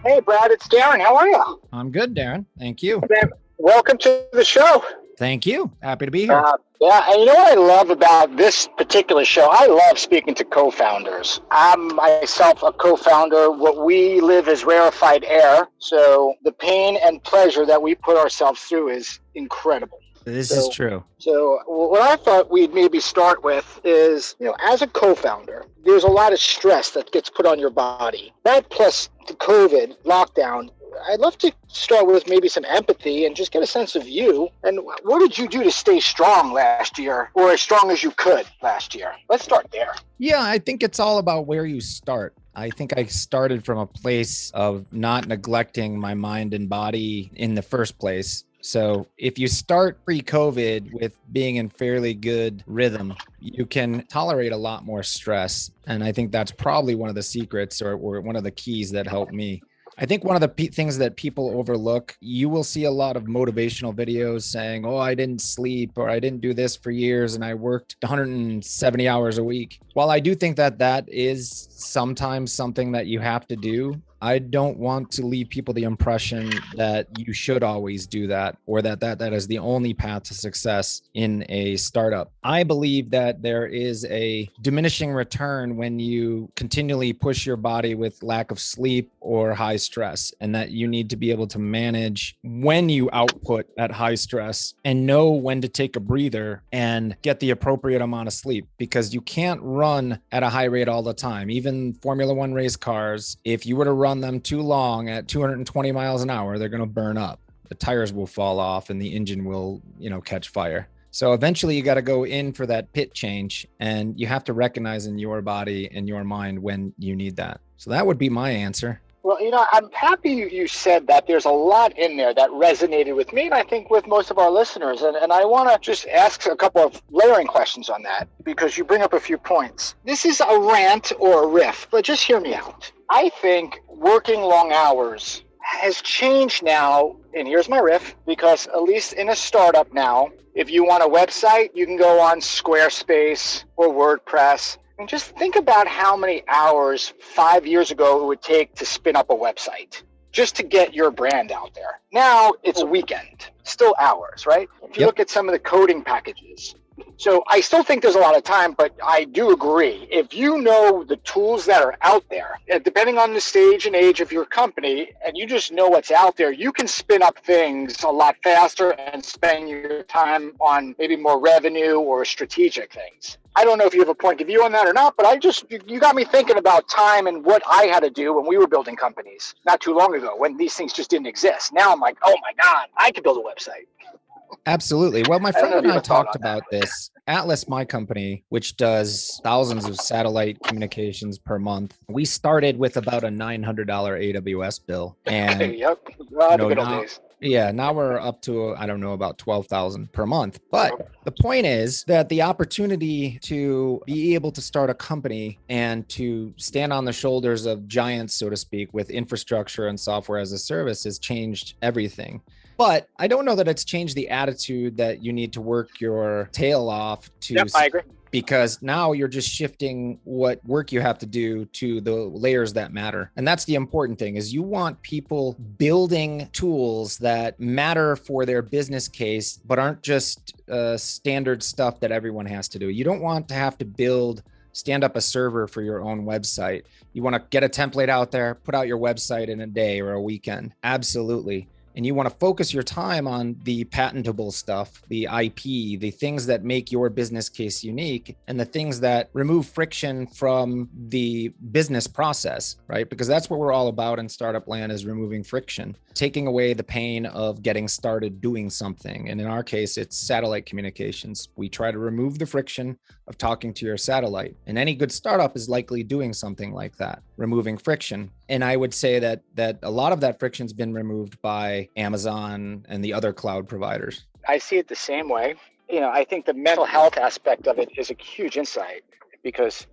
Hey, Brad, it's Darren. How are you? I'm good, Darren. Thank you. Man, welcome to the show. Thank you. Happy to be here. Yeah, and you know what I love about this particular show? I love speaking to co-founders. I'm myself a co-founder. What we live is rarefied air, so the pain and pleasure that we put ourselves through is incredible. This is So, true. so what I thought we'd maybe start with is, as a co-founder, there's a lot of stress that gets put on your body. That plus the COVID lockdown. I'd love to start with maybe some empathy and just get a sense of you. And what did you do to stay strong last year, or as strong as you could last year? Let's start there. Yeah, I think it's all about where you start. I think I started from a place of not neglecting my mind and body in the first place. So if you start pre-COVID with being in fairly good rhythm, you can tolerate a lot more stress. And I think that's probably one of the secrets or one of the keys that helped me. I think one of the things that people overlook, you will see a lot of motivational videos saying, oh, I didn't sleep or I didn't do this for years and I worked 170 hours a week. While I do think that that is sometimes something that you have to do, I don't want to leave people the impression that you should always do that or that is the only path to success in a startup. I believe that there is a diminishing return when you continually push your body with lack of sleep or high stress, and that you need to be able to manage when you output at high stress and know when to take a breather and get the appropriate amount of sleep, because you can't run at a high rate all the time. Even Formula One race cars, if you were to run them too long at 220 miles an hour, they're going to burn up. The tires will fall off and the engine will, catch fire. So eventually you got to go in for that pit change, and you have to recognize in your body and your mind when you need that. So that would be my answer. Well, I'm happy you said that. There's a lot in there that resonated with me, and I think with most of our listeners. And I want to just ask a couple of layering questions on that, because you bring up a few points. This is a rant or a riff, but just hear me out. I think working long hours has changed now, and here's my riff, because at least in a startup now, if you want a website, you can go on Squarespace or WordPress. And just think about how many hours 5 years ago it would take to spin up a website just to get your brand out there. Now it's a weekend, still hours, right? If you look at some of the coding packages. So I still think there's a lot of time, but I do agree. If you know the tools that are out there, depending on the stage and age of your company, and you just know what's out there, you can spin up things a lot faster and spend your time on maybe more revenue or strategic things. I don't know if you have a point of view on that or not, but you got me thinking about time and what I had to do when we were building companies not too long ago, when these things just didn't exist. Now I'm like, oh my God, I could build a website. Absolutely. Well, my friend and I talked about this. Atlas, my company, which does thousands of satellite communications per month, we started with about a $900 AWS bill. And yep. Now we're up to, I don't know, about 12,000 per month. But the point is that the opportunity to be able to start a company and to stand on the shoulders of giants, so to speak, with infrastructure and software as a service has changed everything. But I don't know that it's changed the attitude that you need to work your tail off to. Yep, I agree. Because now you're just shifting what work you have to do to the layers that matter. And that's the important thing, is you want people building tools that matter for their business case, but aren't just standard stuff that everyone has to do. You don't want to have to stand up a server for your own website. You want to get a template out there, put out your website in a day or a weekend. Absolutely. And you want to focus your time on the patentable stuff, the IP, the things that make your business case unique, and the things that remove friction from the business process, right? Because that's what we're all about in startup land, is removing friction, taking away the pain of getting started doing something. And in our case, it's satellite communications. We try to remove the friction of talking to your satellite. And any good startup is likely doing something like that, removing friction. And I would say that a lot of that friction's been removed by Amazon and the other cloud providers. I see it the same way. I think the mental health aspect of it is a huge insight, because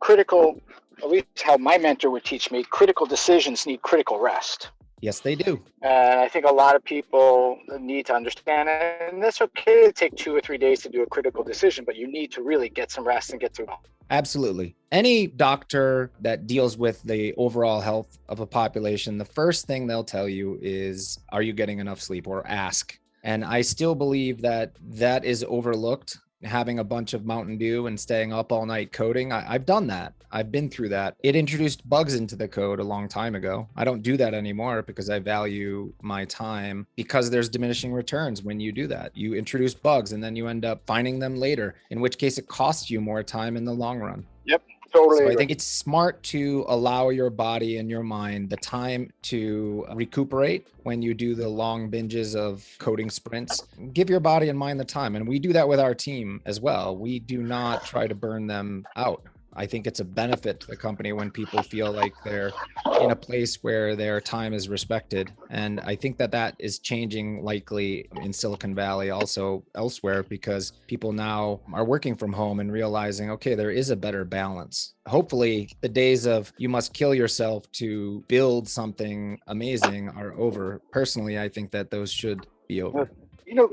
at least how my mentor would teach me, critical decisions need critical rest. Yes, they do. And I think a lot of people need to understand it. And it's okay to take 2 or 3 days to do a critical decision, but you need to really get some rest and get to it. Absolutely. Any doctor that deals with the overall health of a population, the first thing they'll tell you is, are you getting enough sleep, or ask. And I still believe that that is overlooked. Having a bunch of Mountain Dew and staying up all night coding, I've done that. I've been through that. It introduced bugs into the code a long time ago. I don't do that anymore because I value my time, because there's diminishing returns when you do that. You introduce bugs and then you end up finding them later, in which case it costs you more time in the long run. Yep. Totally. So I think it's smart to allow your body and your mind the time to recuperate when you do the long binges of coding sprints. Give your body and mind the time. And we do that with our team as well. We do not try to burn them out. I think it's a benefit to the company when people feel like they're in a place where their time is respected. And I think that that is changing likely in Silicon Valley, also elsewhere, because people now are working from home and realizing, okay, there is a better balance. Hopefully the days of you must kill yourself to build something amazing are over. Personally, I think that those should be over.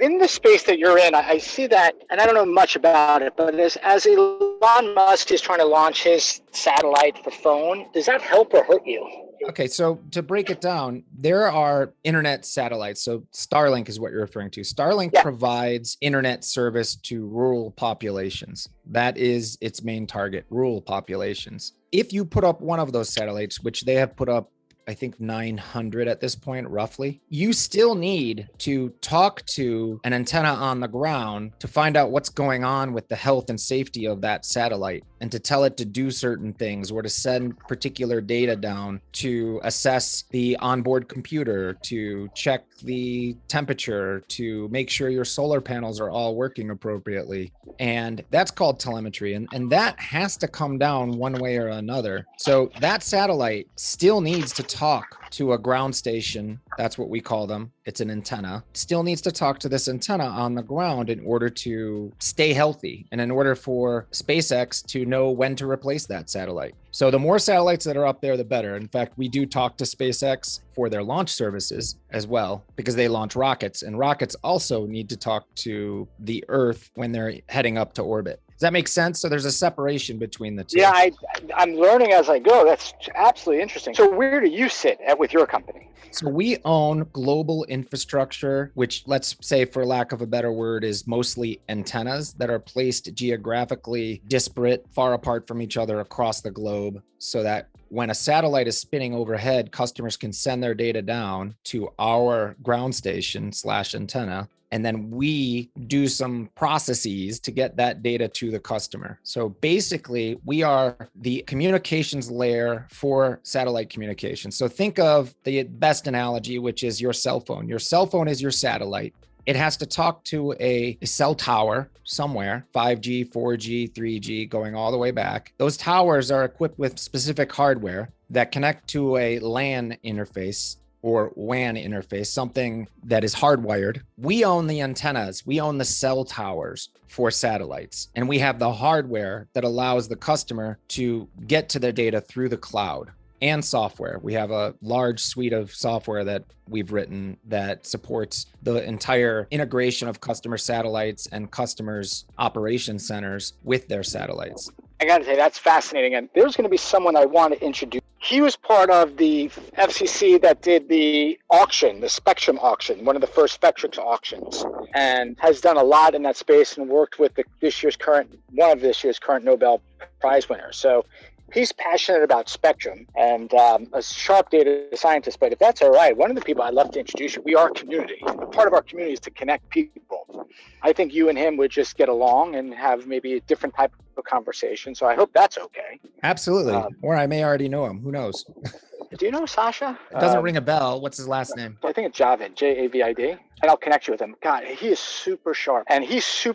In the space that you're in, I see that, and I don't know much about it, but as Elon Musk is trying to launch his satellite for phone, does that help or hurt you? Okay, so to break it down, there are internet satellites. So Starlink is what you're referring to. Starlink provides internet service to rural populations. That is its main target, rural populations. If you put up one of those satellites, which they have put up, I think 900 at this point, roughly, you still need to talk to an antenna on the ground to find out what's going on with the health and safety of that satellite, and to tell it to do certain things, or to send particular data down to assess the onboard computer, to check the temperature, to make sure your solar panels are all working appropriately. And that's called telemetry. And that has to come down one way or another. So that satellite still needs to talk to a ground station. That's what we call them. It's an antenna. Still needs to talk to this antenna on the ground in order to stay healthy, and in order for SpaceX to know when to replace that satellite. So the more satellites that are up there, the better. In fact, we do talk to SpaceX for their launch services as well, because they launch rockets, and rockets also need to talk to the Earth when they're heading up to orbit. Does that make sense? So there's a separation between the two. Yeah, I'm learning as I go. That's absolutely interesting. So where do you sit with your company? So we own global infrastructure, which, let's say, for lack of a better word, is mostly antennas that are placed geographically disparate, far apart from each other across the globe, so that when a satellite is spinning overhead, customers can send their data down to our ground station / antenna. And then we do some processes to get that data to the customer. So basically, we are the communications layer for satellite communications. So think of the best analogy, which is your cell phone. Your cell phone is your satellite. It has to talk to a cell tower somewhere, 5G, 4G, 3G, going all the way back. Those towers are equipped with specific hardware that connect to a LAN interface, or WAN interface, something that is hardwired. We own the antennas, we own the cell towers for satellites, and we have the hardware that allows the customer to get to their data through the cloud, and software. We have a large suite of software that we've written that supports the entire integration of customer satellites and customers' operation centers with their satellites. I got to say, that's fascinating. And there's going to be someone I want to introduce. He was part of the FCC that did the auction, the Spectrum auction, one of the first Spectrum auctions, and has done a lot in that space and worked with one of this year's current Nobel Prize winners. So he's passionate about Spectrum and a sharp data scientist. But if that's all right, one of the people I'd love to introduce you, we are a community. Part of our community is to connect people. I think you and him would just get along and have maybe a different type of conversation. So I hope that's okay. Absolutely. Or I may already know him. Who knows? Do you know Sasha? It doesn't ring a bell. What's his last name? I think it's Javid, Javid. And I'll connect you with him. God, he is super sharp. And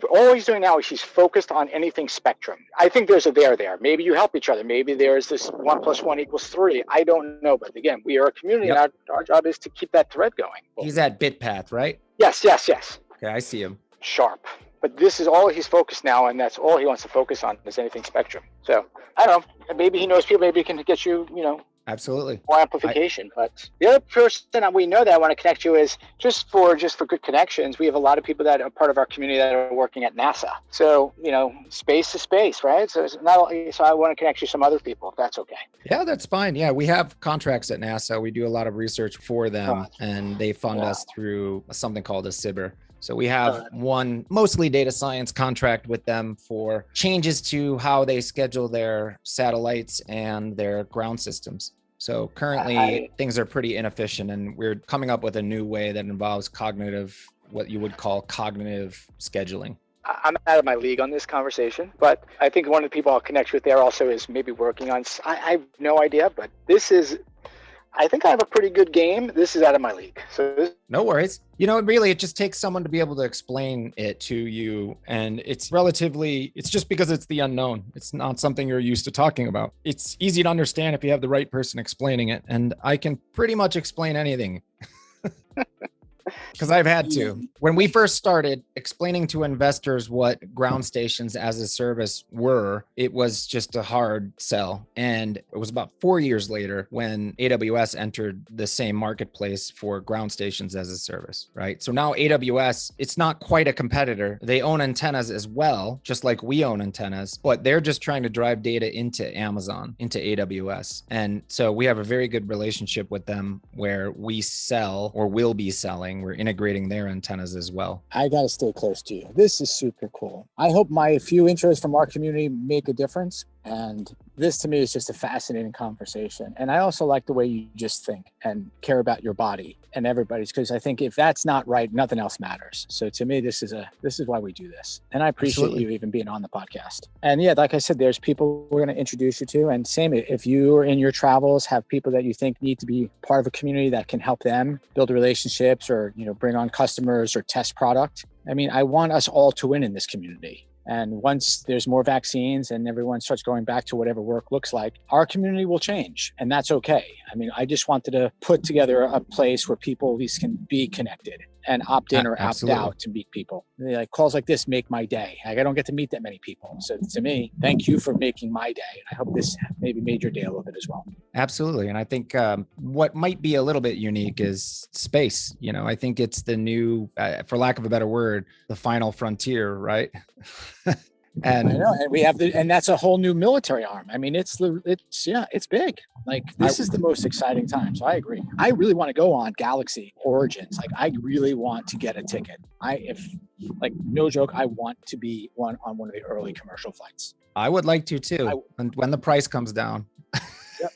all he's doing now is he's focused on anything Spectrum. I think there's a there. Maybe you help each other. Maybe there's this 1 + 1 = 3. I don't know. But again, we are a community, and our job is to keep that thread going. He's at BitPath, right? Yes. Okay, I see him. Sharp. But this is all he's focused now, and that's all he wants to focus on is anything Spectrum. So I don't know. Maybe he knows people. Maybe he can get you, Absolutely. more amplification. But the other person that we know that I want to connect you is just for good connections. We have a lot of people that are part of our community that are working at NASA. So, space to space, right? So it's not, so I want to connect you some other people, if that's okay. Yeah, that's fine. Yeah, we have contracts at NASA. We do a lot of research for them, Right. and they fund Yeah. us through something called a SIBR. So we have Right. one mostly data science contract with them for changes to how they schedule their satellites and their ground systems. So currently things are pretty inefficient, and we're coming up with a new way that involves what you would call cognitive scheduling. I'm out of my league on this conversation, but I think one of the people I'll connect with there also is maybe working on, I have no idea, but I think I have a pretty good game. This is out of my league. So no worries. Really, it just takes someone to be able to explain it to you. And it's just because it's the unknown. It's not something you're used to talking about. It's easy to understand if you have the right person explaining it. And I can pretty much explain anything. Because I've had to. When we first started explaining to investors what ground stations as a service were, it was just a hard sell. And it was about 4 years later when AWS entered the same marketplace for ground stations as a service, right? So now AWS, it's not quite a competitor. They own antennas as well, just like we own antennas, but they're just trying to drive data into Amazon, into AWS. And so we have a very good relationship with them where we sell or will be selling. We're integrating their antennas as well. I got to stay close to you. This is super cool. I hope my few intros from our community make a difference. And this to me is just a fascinating conversation. And I also like the way you just think and care about your body and everybody's, because I think if that's not right, nothing else matters. So to me, this is why we do this. And I appreciate you even being on the podcast. And yeah, like I said, there's people we're going to introduce you to. And same, if you are in your travels, have people that you think need to be part of a community that can help them build relationships or, bring on customers or test product. I mean, I want us all to win in this community. And once there's more vaccines and everyone starts going back to whatever work looks like, our community will change. And that's okay. I mean, I just wanted to put together a place where people at least can be connected and opt in or opt out to meet people. Like calls like this make my day. Like I don't get to meet that many people. So to me, thank you for making my day. And I hope this maybe made your day a little bit as well. Absolutely. And I think what might be a little bit unique is space. I think it's the new, for lack of a better word, the final frontier, right? And I know, and we have and that's a whole new military arm. I mean, it's big. Like this is the most exciting time. So I agree. I really want to go on Galaxy Origins. Like I really want to get a ticket. No joke, I want to be on one of the early commercial flights. I would like to too. When the price comes down.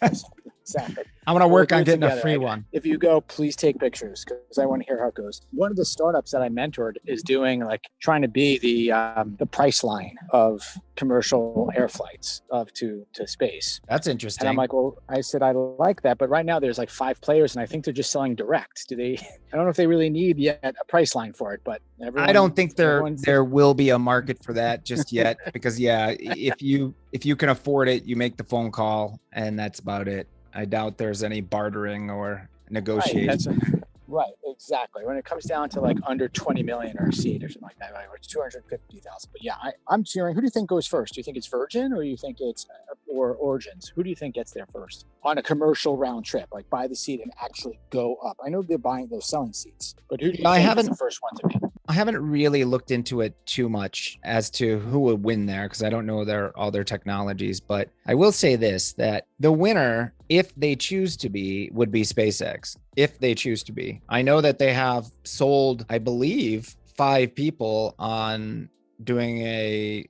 Yep, exactly. I'm going to work on getting a free one. If you go, please take pictures because I want to hear how it goes. One of the startups that I mentored is trying to be the price line of commercial air flights to space. That's interesting. And I'm like, well, I said, I like that. But right now there's like 5 players and I think they're just selling direct. I don't know if they really need yet a price line for it, but I don't think there will be a market for that just yet because if you can afford it, you make the phone call and that's about it. I doubt there's any bartering or negotiation. Right, exactly. When it comes down to like under 20 million or a seat or something like that, or 250,000. But yeah, I'm cheering. Who do you think goes first? Do you think it's Virgin or you think it's or Origins? Who do you think gets there first on a commercial round trip, like buy the seat and actually go up? I know they're selling seats, but who do you think is the first one to be? I haven't really looked into it too much as to who would win there because I don't know all their technologies. But I will say this, that the winner, if they choose to be, would be SpaceX. If they choose to be. I know that they have sold, I believe, 5 people on doing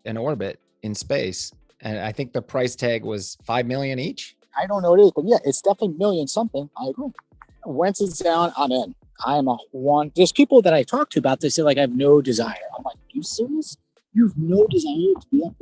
an orbit in space. And I think the price tag was $5 million each. I don't know what it is, but yeah, it's definitely million something. I agree. Once it's down, I'm in. There's people that I talk to about this, they're like, I have no desire. I'm like, you serious? You have no desire to be up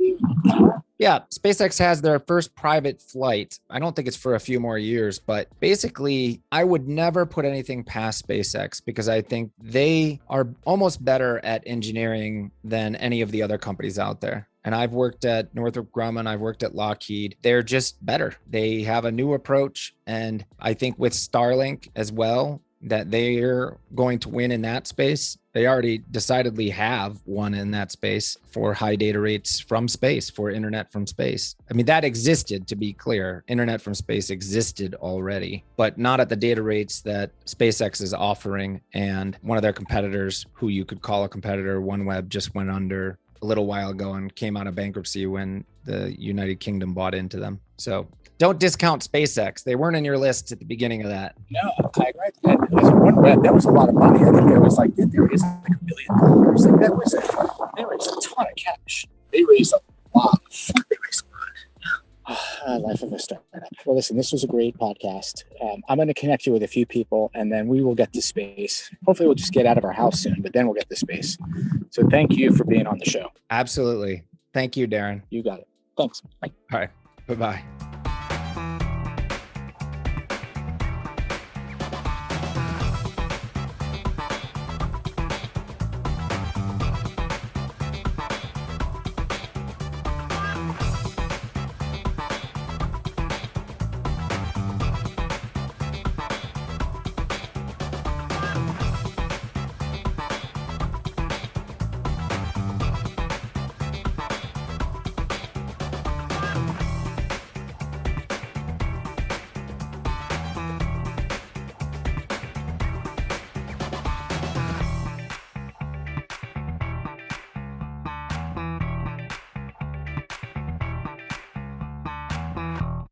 there? Yeah, SpaceX has their first private flight. I don't think it's for a few more years, but basically, I would never put anything past SpaceX because I think they are almost better at engineering than any of the other companies out there. And I've worked at Northrop Grumman, I've worked at Lockheed. They're just better. They have a new approach. And I think with Starlink as well, that they're going to win in that space. They already decidedly have won in that space for high data rates from space, for internet from space. I mean, that existed, to be clear. Internet from space existed already, but not at the data rates that SpaceX is offering. And one of their competitors, who you could call a competitor, OneWeb, just went under a little while ago and came out of bankruptcy when the United Kingdom bought into them. So don't discount SpaceX. They weren't in your list at the beginning of that. No, I agree. And it was OneWeb. That was a lot of money. I think there is like $1 billion. Like they raised a ton of cash. They raised a lot. They raised a lot. Life of a startup. Well, listen, this was a great podcast. I'm going to connect you with a few people, and then we will get to space. Hopefully, we'll just get out of our house soon, but then we'll get to space. So thank you for being on the show. Absolutely. Thank you, Darren. You got it. Thanks. Bye. All right. Bye-bye.